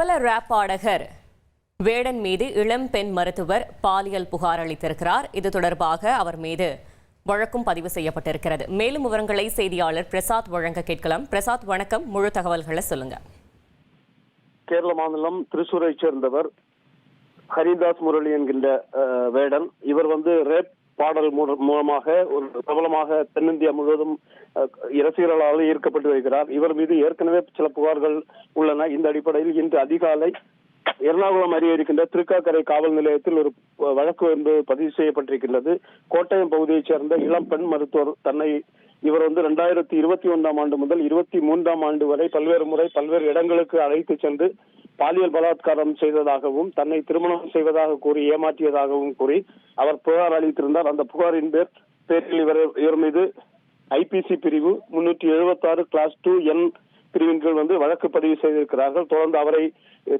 பிரபல ராப் பாடகர் வேடன் மீது இளம் பெண் மருத்துவர் பாலியல் புகார் அளித்திருக்கிறார். இது தொடர்பாக அவர் மீது வழக்கும் பதிவு செய்யப்பட்டிருக்கிறது. மேலும் விவரங்களை செய்தியாளர் பிரசாத் வழங்க கேட்கலாம். பிரசாத், வணக்கம். முழு தகவல்களை சொல்லுங்க. கேரள மாநிலம் திருச்சூரை சேர்ந்தவர் ஹரிதாஸ் முரளி என்கின்ற வேடன். இவர் ரேப் பாடல் மூலமாக ஒரு பிரபலமாக தென்னிந்தியா முழுவதும் ரசிகர்களால் ஈர்க்கப்பட்டு வருகிறார். இவர் மீது ஏற்கனவே சில புகார்கள் உள்ளன. இந்த அடிப்படையில் இன்று அதிகாலை எர்ணாகுளம் அருகே இருக்கின்ற திருக்காக்கரை காவல் நிலையத்தில் ஒரு வழக்கு பதிவு செய்யப்பட்டிருக்கின்றது. கோட்டயம் பகுதியைச் சேர்ந்த இளம் பெண் மருத்துவர் இவர் 2021ஆம் ஆண்டு முதல் 23ஆம் ஆண்டு வரை பல்வேறு முறை பல்வேறு இடங்களுக்கு அழைத்து சென்று பாலியல் பலாத்காரம் செய்ததாகவும் தன்னை திருமணம் செய்வதாக கூறி ஏமாற்றியதாகவும் கூறி அவர் புகார் அளித்திருந்தார். அந்த புகாரின் பேரில் இவர் மீது ஐபிசி பிரிவு 376 கிளாஸ் 2N பிரிவின் கீழ் வழக்கு பதிவு செய்திருக்கிறார்கள். தொடர்ந்து அவரை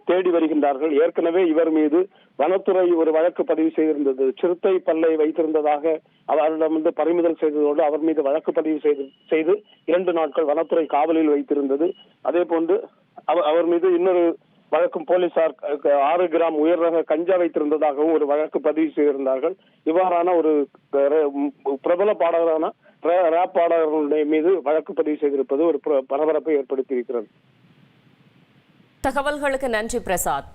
தேடி வருகின்றார்கள். ஏற்கனவே இவர் மீது வனத்துறை ஒரு வழக்கு பதிவு செய்திருந்தது. சிறுத்தை பல்லை வைத்திருந்ததாக அவரிடம் பறிமுதல் செய்ததோடு அவர் மீது வழக்கு பதிவு செய்து 2 நாட்கள் வனத்துறை காவலில் வைத்திருந்தது. அதே போன்று அவர் மீது இன்னொரு வழக்கும் போலீசார் 6 கிராம் உயர் ரக கஞ்சா வைத்திருந்ததாகவும் ஒரு வழக்கு பதிவு செய்திருந்தார்கள். இவ்வாறான ஒரு பிரபல பாடகரான ராப் பாடகர்களுடைய மீது வழக்கு பதிவு செய்திருப்பது ஒரு பரபரப்பை ஏற்படுத்தி இருக்கிறது. தகவல்களுக்கு நன்றி பிரசாத்.